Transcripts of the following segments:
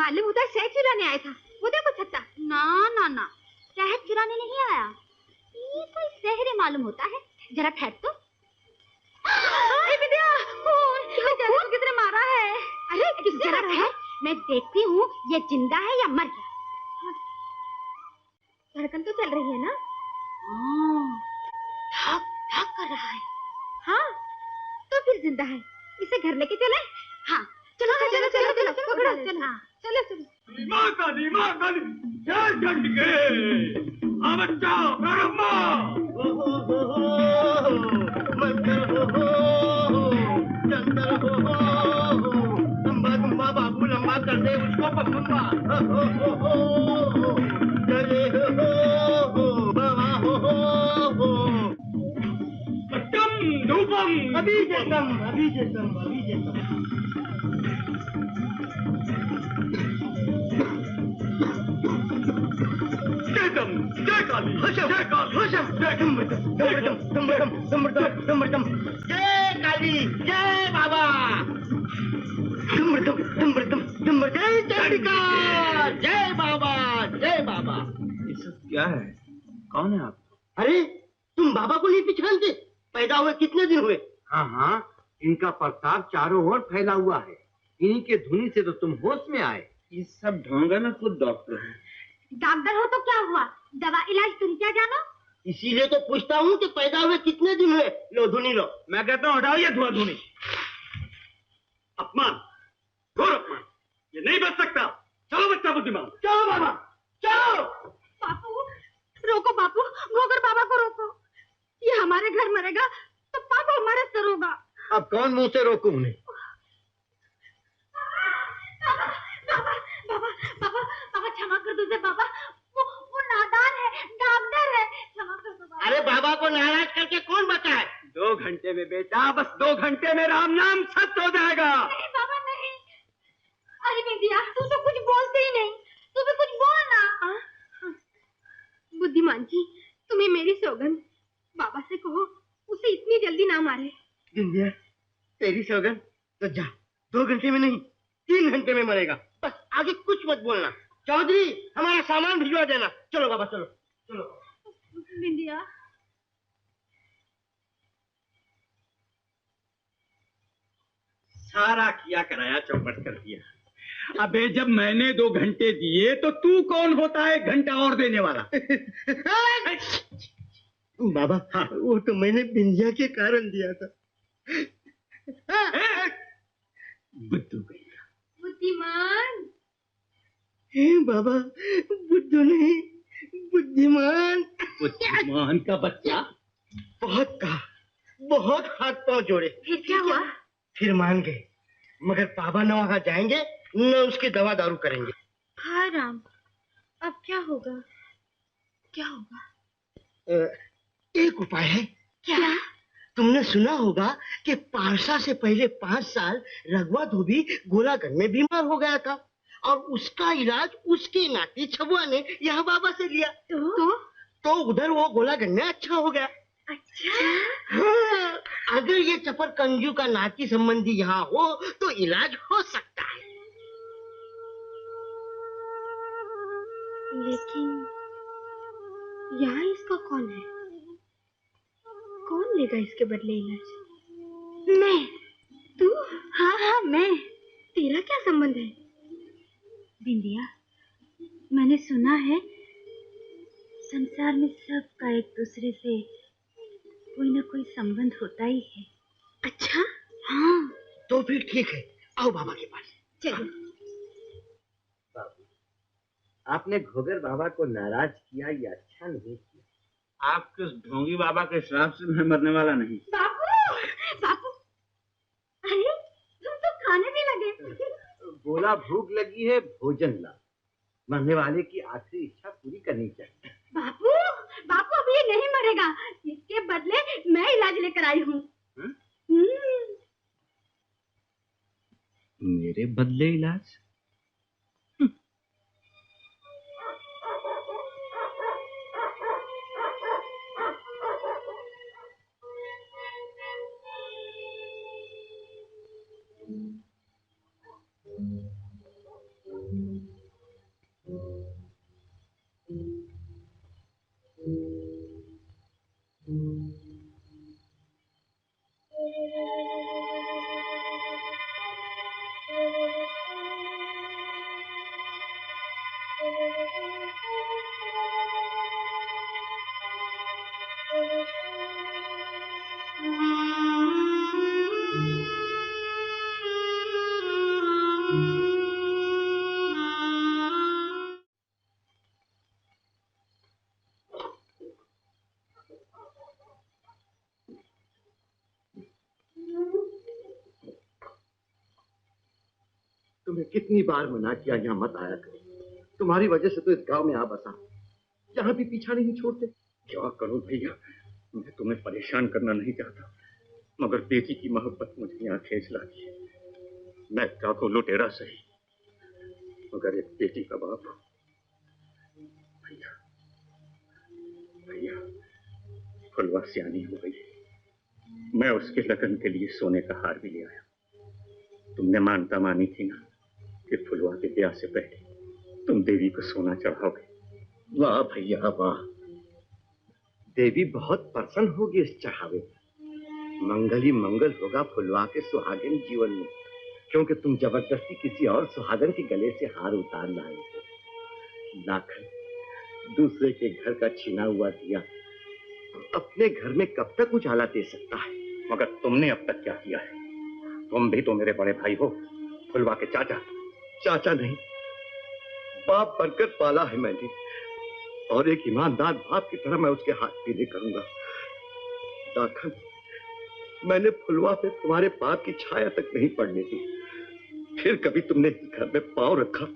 मालूम होता है शहद चुराने आया था। वो देखो छत्ता। ना ना ना, शहद चुराने नहीं आया, ये कोई शहर मालूम होता है। जरा ठहर तो। विद्या, खून किसने मारा है? अरे जरा ठहर, मैं देखती हूँ ये जिंदा है या मर गया। धड़कन तो चल रही है ना? धक धक कर रहा है। हाँ, तो फिर जिंदा है। इसे घर लेके चले? हाँ चलो चलो चलो चलो पकड़ो, चलो चलो चलो। माँ काली जय झंडके बच्चा ब्रह्मा मंदिर चंदर लंबा बाबू लंबा कर दे उसको पकड़ूंगा धूपम अभी जेतम जय काली जय काली जय बाबा जय बाबा जय बाबा। ये सब क्या है? कौन है आप? अरे तुम बाबा को नहीं पहचानते? पैदा हुए कितने दिन हुए? हाँ, इनका प्रताप चारों ओर फैला हुआ है। इन्हीं के धुनी से तो तुम होश में आए। ये सब ढोंगा ना, खुद डॉक्टर है। डॉक्टर हो तो क्या हुआ, दवा इलाज तुम क्या जानो? इसीलिए तो पूछता हूँ कि पैदा हुए कितने दिन हुए। लो धुनी लो। मैं कहता हूँ हटाओ ये धुआं धुनी। अपमान, घोर अपमान, ये नहीं बच सकता। चलो बच्चा बुद्धिमान, चलो बाबा चलो। बापू रोको, बापू गोगर बाबा को रोको। ये हमारे घर मरेगा तो पापा हमारे सर होगा। अब कौन मुंह से रोकूं उन्हें? बाबा क्षमा कर दो बाबा, वो नादान है, डॉक्टर है, क्षमा कर दो बाबा। अरे बाबा को नाराज करके कौन बचा है? 2 घंटे में बेटा, बस 2 घंटे में राम नाम सत्य हो जाएगा। नहीं बाबा नहीं। अरे विद्या, तू तो कुछ बोलते ही नहीं, तू भी कुछ बोलना। बुद्धिमान जी, तुम्हें मेरी सौगंध, बाबा से कहो उसे इतनी जल्दी ना मारे। बिंदिया, तेरी सौगंध, तो जा 2 घंटे में नहीं 3 घंटे में मरेगा। बस आगे कुछ मत बोलना। चौधरी हमारा सामान भिजवा देना। चलो बाबा चलो चलो। बिंदिया, सारा किया कराया चौपट कर दिया। अबे जब मैंने 2 घंटे दिए तो तू कौन होता है 1 घंटा और देने वाला? बाबा हाँ, वो तो मैंने बिंदिया के कारण दिया था। बुद्धू गया। बुद्धिमान। बाबा बुद्धू नहीं, बुद्धिमान। बुद्धिमान का बच्चा। बहुत कहा, बहुत हाथ पांव जोड़े, फिर क्या हुआ? फिर मान गए, मगर बाबा न वहां जाएंगे न उसकी दवा दारू करेंगे। हाय राम, अब क्या होगा? क्या होगा? एक उपाय है। क्या? तुमने सुना होगा कि पारसा से पहले 5 साल रघुआ धोबी गोलागढ़ में बीमार हो गया था और उसका इलाज उसके नाती छबुआ ने यहाँ बाबा से लिया। तो उधर वो गोलागढ़ में अच्छा हो गया। अच्छा? हाँ, अगर ये चपर कंजू का नाती संबंधी यहाँ हो तो इलाज हो सकता है। लेकिन यहाँ इसका कौन है? कौन लेगा इसके बदले इलाज? मैं। तू? हाँ मैं। तेरा क्या संबंध है? बिंदिया, मैंने सुना है संसार में सबका एक दूसरे से कोई ना कोई संबंध होता ही है। अच्छा? हाँ। तो फिर ठीक है, आओ बाबा के पास। चलो। बाबू, आपने घोगर बाबा को नाराज किया, ये अच्छा नहीं किया। आपके उस ढोंगी बाबा के श्राप से मैं मरने वाला नहीं। बापू, अरे तुम तो खाने भी लगे। बोला भूख लगी है, भोजन ला। मरने वाले की आखिरी इच्छा पूरी करनी चाहिए। बापू अब ये नहीं मरेगा, इसके बदले मैं इलाज लेकर आई हूँ। मेरे बदले इलाज? तुम्हें कितनी बार मना किया यहाँ मत आया करो। तुम्हारी वजह से तो इस गांव में आ बसा, यहाँ भी पीछा नहीं छोड़ते। क्या करूं भैया, मैं तुम्हें परेशान करना नहीं चाहता, मगर बेटी की मोहब्बत मुझे यहाँ खींच लाती है। मैं डाकू लुटेरा सही, मगर एक बेटी का बाप हूं। भैया भैया, फुलवा सियानी हो गई, मैं उसके लगन के लिए सोने का हार भी ले आया। तुमने मानता मानी थी ना कि फुलवा के ब्याह से पहले तुम देवी को सोना चढ़ाओगे। वाह भैया वाह, देवी बहुत प्रसन्न होगी इस चढ़ावे में। मंगल ही मंगल होगा फुलवा के सुहागिन जीवन में, क्योंकि तुम जबरदस्ती किसी और सुहागन के गले से हार उतार लाए हो। लाखन, दूसरे के घर का छीना हुआ दिया अपने घर में कब तक उजाला दे सकता है? मगर तुमने अब तक क्या किया है? तुम भी तो मेरे बड़े भाई हो, फुलवा के चाचा। चाचा नहीं, बाप बनकर पाला है मैंने, और एक ईमानदार बाप की तरह मैं उसके हाथ पीले करूंगा। लाखन, मैंने फुलवा पे तुम्हारे बाप की छाया तक नहीं पड़ने दी। फिर कभी तुमने इस घर में पांव रखा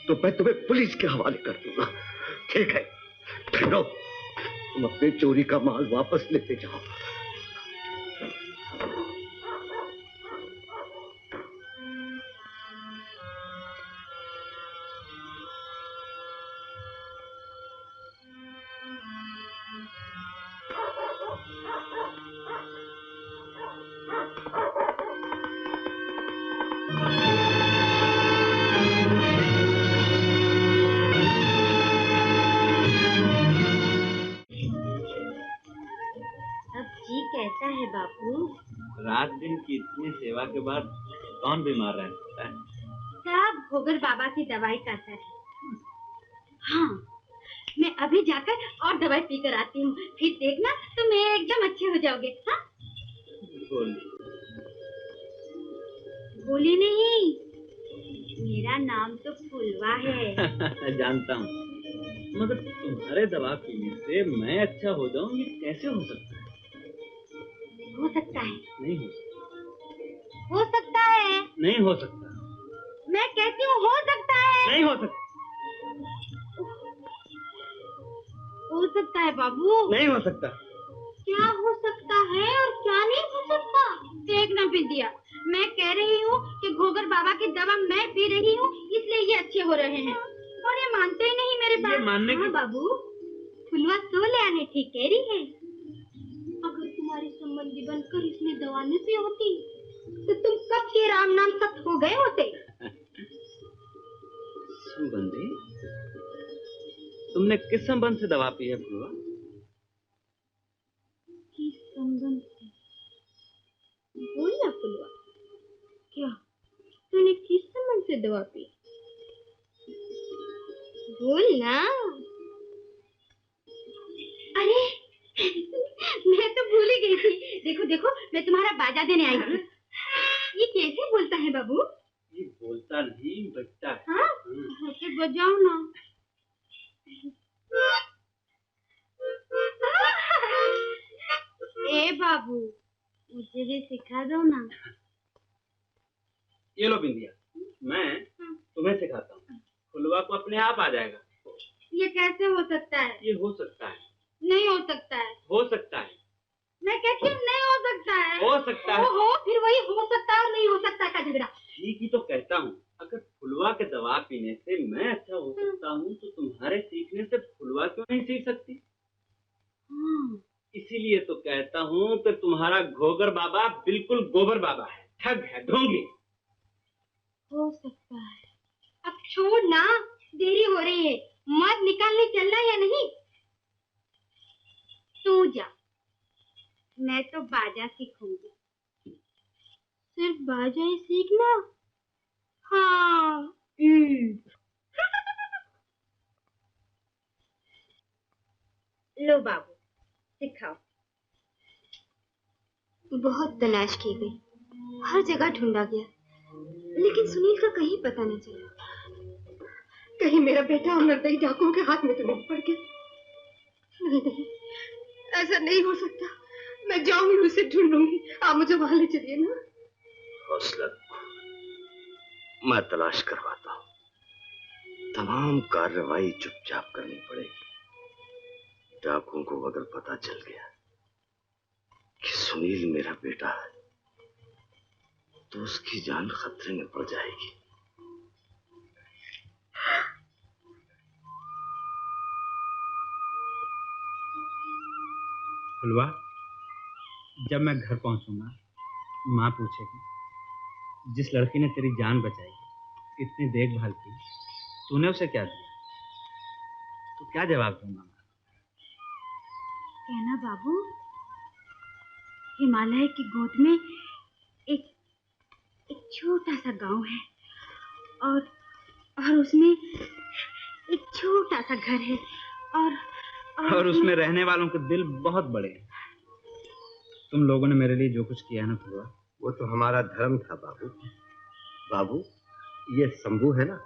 तो मैं तुम्हें पुलिस के हवाले कर दूंगा। ठीक है, ठहरो, तुम अपने चोरी का माल वापस लेते जाओ। कैसा है बापू? रात दिन की इतनी सेवा के बाद कौन बीमार रह सकता है? सब भोगर बाबा की दवाई का असर है। हाँ, मैं अभी जाकर और दवाई पीकर आती हूँ, फिर देखना तुम एकदम अच्छे हो जाओगे। हाँ? बोली नहीं, मेरा नाम तो फुलवा है। जानता हूँ, मगर तुम्हारे दवा पीने से मैं अच्छा हो जाऊँ, ये कैसे हो सकता है? हो सकता है। नहीं हो सकता। हो सकता है। नहीं हो सकता। मैं कहती हूँ हो सकता है। नहीं हो सकता। हो सकता है बाबू। नहीं हो सकता। क्या हो सकता है और क्या नहीं हो सकता? देखना बिंदिया, मैं कह रही हूँ कि घोगर बाबा की दवा मैं पी रही हूँ, इसलिए ये अच्छे हो रहे हैं, और ये मानते ही नहीं मेरे बात। मानने हाँ बाबू, फुलवा तो ले आने ठीक कह रही है। अगर तुम्हारी संबंधी बनकर इसमें दवा न पी होती तो तुम कब के राम नाम सत हो गए होते। संबंधी? तुमने किस संबंध से दवा पी है फुलवा? किस संबंध से? बोल ना फुलवा, क्या तूने किस संबंध से दवा पी? बोल ना। अरे मैं तो भूल ही गई थी। देखो देखो, मैं तुम्हारा बाजा देने आई थी। ये कैसे बोलता है बाबू? ये बोलता नहीं, बजता है। हाँ, तो बजाओ ना। ए बाबू, मुझे भी सिखा दो ना। ये लो बिंदिया, मैं तुम्हें सिखाता हूँ, फुलवा को अपने आप आ जाएगा। ये कैसे हो सकता है? ये हो सकता है। नहीं हो सकता है। हो सकता है। मैं कहती हूँ नहीं हो सकता है। हो सकता है। हो फिर वही हो सकता है और नहीं हो सकता का झगड़ा। ठीक ही तो कहता हूँ, अगर फुलवा के दवा पीने से मैं अच्छा हो सकता हूँ तो तुम्हारे सीखने से फुलवा क्यों नहीं सीख सकती? इसीलिए तो कहता हूँ कि तुम्हारा घोगर बाबा बिल्कुल गोबर बाबा है, ठग है, ढोंगी। हो सकता है। अब छोड़ ना, देरी हो रही है। मत निकालने चलना या नहीं? तू जा, मैं तो बाजा सीखूंगी। सिर्फ बाजा ही सीखना? हाँ। लो बाबू, सिखाओ। बहुत तलाश की गई, हर जगह ढूंढा गया, लेकिन सुनील का कहीं पता न चला। कहीं मेरा बेटा अमरदई डाकुओं के हाथ में तो नहीं पड़ गया? नहीं नहीं, ऐसा नहीं हो सकता। मैं जाऊंगी, उसे ढूंढूंगी। आप मुझे वहां ले चलिए ना। हौसला, मैं तलाश करवाता हूँ। तमाम कार्रवाई चुपचाप करनी पड़ेगी। डाकुओं को अगर पता चल गया कि सुनील मेरा बेटा है तो उसकी जान खतरे में पड़ जाएगी। फुलवा, जब मैं घर पहुंचूंगा माँ पूछेगी, जिस लड़की ने तेरी जान बचाई, इतनी देखभाल की, तूने उसे क्या दिया? तो क्या जवाब दूंगा मैं? कहना बाबू, हिमालय की गोद में एक छोटा सा गांव है और उसमें एक छोटा सा घर है और उसमें रहने वालों के दिल बहुत बड़े हैं। तुम लोगों ने मेरे लिए जो कुछ किया है ना फुलवा, वो तो हमारा धर्म था बाबू। बाबू, ये शंभू है ना,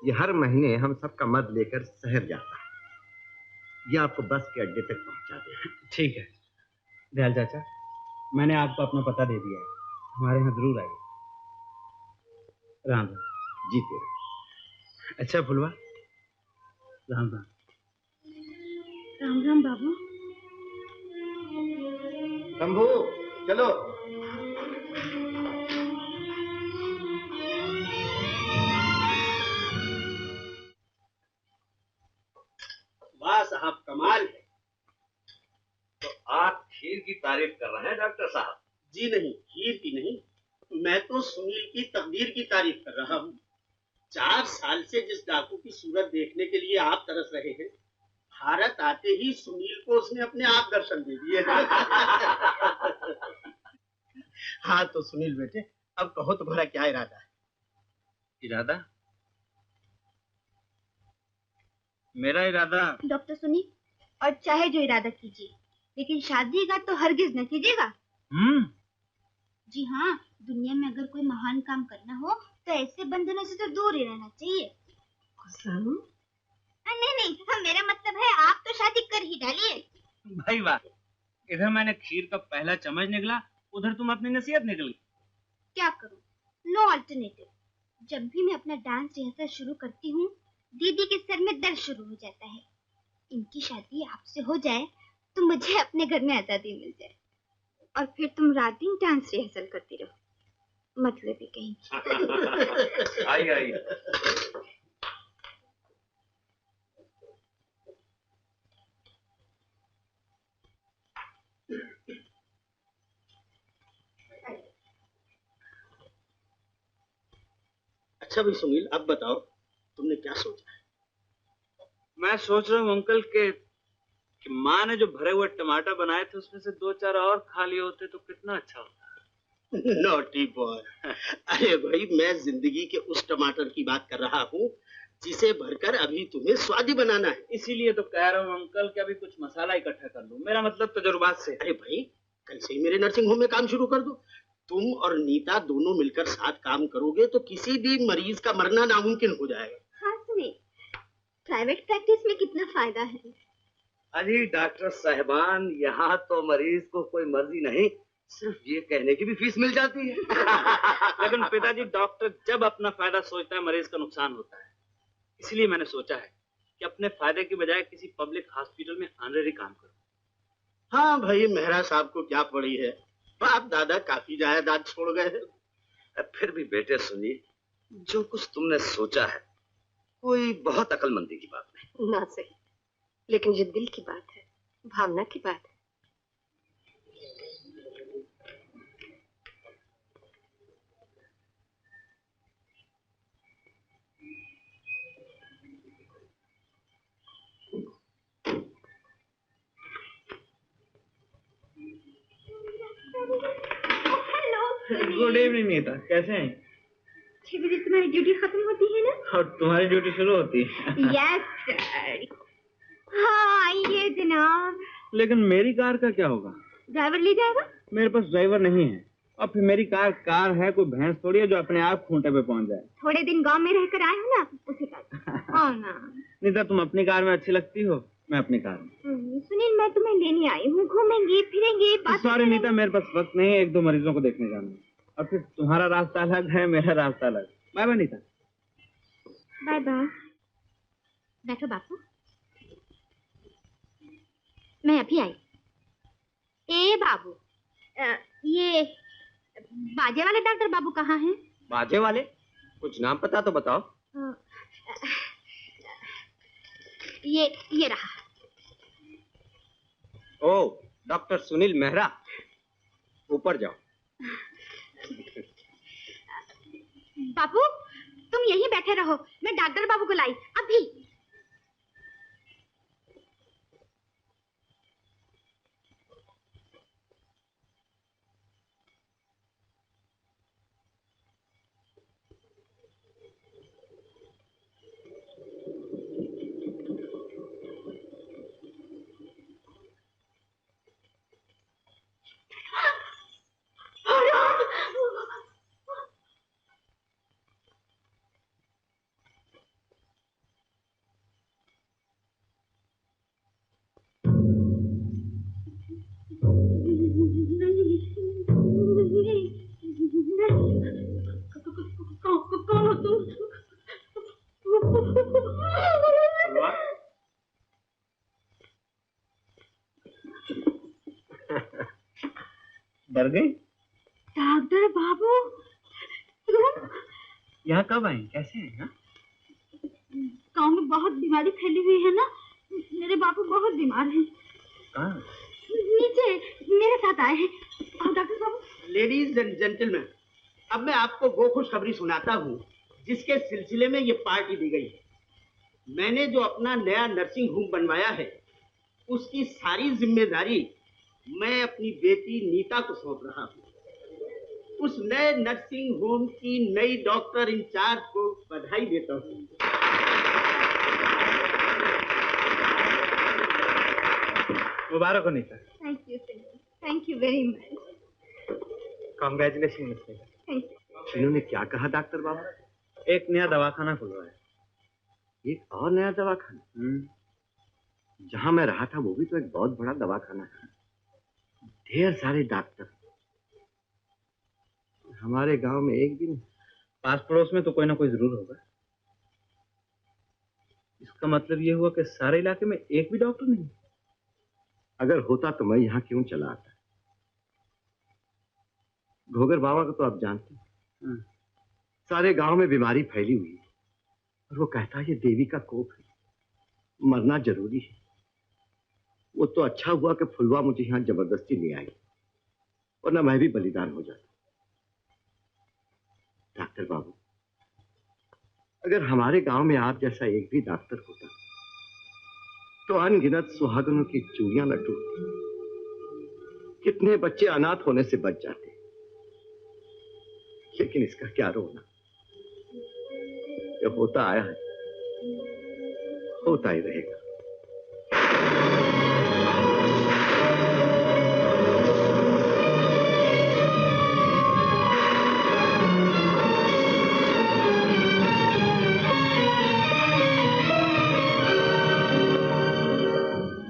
ये हर महीने हम सबका मद लेकर शहर जाता है। ये आपको बस के अड्डे तक पहुंचा देगा। ठीक है दयाल चाचा, मैंने आपको अपना पता दे दिया है, हमारे यहाँ जरूर आइए। राम राम। जीते रहो। अच्छा फुलवा, राम राम। राम राम बाबू। शंभू, चलो। वाह साहब, कमाल है। तो आप खीर की तारीफ कर रहे हैं डॉक्टर साहब? जी नहीं, खीर की नहीं, मैं तो सुनील की तकदीर की तारीफ कर रहा हूँ। 4 साल से जिस डाकू की सूरत देखने के लिए आप तरस रहे हैं, भारत आते ही सुनील को उसने अपने आप दर्शन दे दिए। हाँ तो सुनील बेटे, अब कहो तुम्हारा क्या इरादा है? इरादा? मेरा इरादा? डॉक्टर सुनील, और चाहे जो इरादा कीजिए, लेकिन शादी का तो हरगिज न कीजिएगा। जी हाँ, दुनिया में अगर कोई महान काम करना हो तो ऐसे बंधनों से तो दूर ही रहना चाहिए। नहीं नहीं, मेरा मतलब है आप तो शादी कर ही डालिए। भाई वाह, इधर मैंने खीर का पहला चम्मच निकला, उधर तुम अपनी नसीहत निकल गई। क्या करूं, नो अल्टरनेटिव। जब भी मैं अपना डांस रिहर्सल शुरू करती हूँ, दीदी के सर में दर्द शुरू हो जाता है। इनकी शादी आपसे हो जाए तो मुझे अपने घर में आजादी मिल जाए, और फिर तुम रात दिन डांस रिहर्सल करती रहो। मतलब ही कहीं। आई आई। अच्छा भाई सुनील, अब बताओ तुमने क्या सोचा है? मैं सोच रहा हूँ अंकल कि माँ ने जो भरे हुए टमाटर बनाए थे उसमें से 2-4 और खा लिए होते तो कितना अच्छा होता। Naughty boy. अरे भाई, मैं जिंदगी के उस टमाटर की बात कर रहा हूँ जिसे भरकर अभी तुम्हें स्वादी बनाना है। इसीलिए तो कह रहा हूँ अंकल कि अभी कुछ मसाला इकट्ठा कर लूं। मेरा मतलब तजुर्बात से। अरे भाई, कल से ही मेरे नर्सिंग होम में काम शुरू कर दो। तुम और नीता दोनों मिलकर साथ काम करोगे तो किसी भी मरीज का मरना नामुमकिन हो जाएगा। हाँ सुनिए, प्राइवेट प्रैक्टिस में कितना फायदा है। अरे डॉक्टर साहबान, यहाँ तो मरीज को कोई मर्जी नहीं, सिर्फ ये कहने की भी फीस मिल जाती है। लेकिन पिताजी, डॉक्टर जब अपना फायदा सोचता है मरीज का नुकसान होता है। इसलिए मैंने सोचा है कि अपने फायदे की बजाय किसी पब्लिक हॉस्पिटल में ऑनरेरी काम करूं। हाँ भाई, मेहरा साहब को क्या पड़ी है, बाप दादा काफी जायदाद छोड़ गए हैं। फिर भी बेटे सुनिए, जो कुछ तुमने सोचा है कोई बहुत अकलमंदी की बात नहीं। ना सही, लेकिन ये दिल की बात है, भावना की बात है। गुड इवनिंग नीता, कैसे हैं? 6 बजे तुम्हारी ड्यूटी खत्म होती है ना? और तुम्हारी ड्यूटी शुरू होती है। Yes sir. हाँ आइए जनाब। लेकिन मेरी कार का क्या होगा? ड्राइवर ले जाएगा। मेरे पास ड्राइवर नहीं है, और फिर मेरी कार है, कोई भैंस थोड़ी है जो अपने आप खूंटे पे पहुंच जाए। थोड़े दिन गांव में रहकर आए हो ना, उसी का। हाँ ना। नीता, तुम अपनी कार में अच्छी लगती हो, मैं अपनी कार में। सुनील, मैं तुम्हें लेने आई हूँ, घूमेंगे फिरेंगे। सॉरी नीता, मेरे पास वक्त नहीं है, 1-2 मरीजों को देखने जाना है, और फिर तुम्हारा रास्ता अलग है, मेरा रास्ता अलग। Bye bye Neeta. Bye bye. बैठो बापू, मैं अभी आई। ए बाबू, ये बाजे वाले डॉक्टर बाबू कहाँ हैं? बाजे वाले? कुछ नाम पता तो बताओ। ये रहा। ओ, डॉक्टर सुनील मेहरा, ऊपर जाओ। बाबू, तुम यहीं बैठे रहो, मैं डॉक्टर बाबू को लाई अभी। कौन हो तुम? डर गई? डॉक्टर बाबू, तुम यहाँ कब आई, कैसे हैं? हाँ? गाँव में बहुत बीमारी फैली हुई है ना, मेरे बापू बहुत बीमार हैं। कहाँ? नीचे मेरे साथ आए हैं। आओ doctor Babu. Ladies and gentleman, अब मैं आपको वो खुशखबरी सुनाता हूँ जिसके सिलसिले में ये पार्टी दी गई है। मैंने जो अपना नया नर्सिंग होम बनवाया है, उसकी सारी जिम्मेदारी मैं अपनी बेटी नीता को सौंप रहा हूँ। उस नए नर्सिंग होम की नई डॉक्टर इंचार्ज को बधाई देता हूँ। मुबारक हो Neeta. Thank you, thank you very much. Congratulation mister. Thank you. इन्होंने क्या कहा डॉक्टर बाबू? एक नया दवाखाना खुलवा है। एक और नया दवाखाना? जहां मैं रहा था वो भी तो एक बहुत बड़ा दवाखाना था, ढेर सारे डॉक्टर। हमारे गांव में एक भी नहीं। पास पड़ोस में तो कोई ना कोई जरूर होगा। इसका मतलब ये हुआ कि सारे इलाके में एक भी डॉक्टर नहीं। अगर होता तो मैं यहाँ क्यों चला आता? घोगर बाबा को तो आप जानते हैं, सारे गांव में बीमारी फैली हुई है, और वो कहता है ये देवी का कोप है, मरना जरूरी है। वो तो अच्छा हुआ कि फुलवा मुझे यहाँ जबरदस्ती ले आई, वरना मैं भी बलिदान हो जाता। डॉक्टर बाबू, अगर हमारे गांव में आप जैसा एक भी डॉक्टर होता तो अनगिनत सुहागनों की चूड़ियां न टूटती, कितने बच्चे अनाथ होने से बच जाते। लेकिन इसका क्या रोना, जो होता आया है होता ही रहेगा।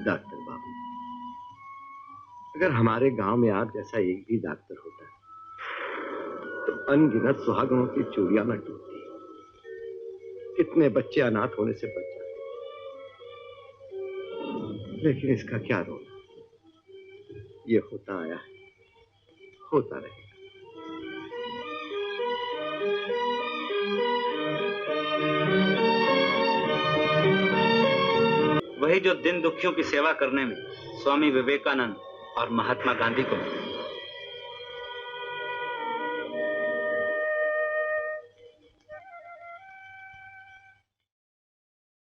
डॉक्टर बाबू, अगर हमारे गांव में आप जैसा एक भी डॉक्टर होता तो अनगिनत सुहागनों की चूड़ियां न टूटती, कितने बच्चे अनाथ होने से बच जाते। लेकिन इसका क्या रोना, ये होता आया है, होता रहेगा। वही जो दिन दुखियों की सेवा करने में स्वामी विवेकानंद और महात्मा गांधी को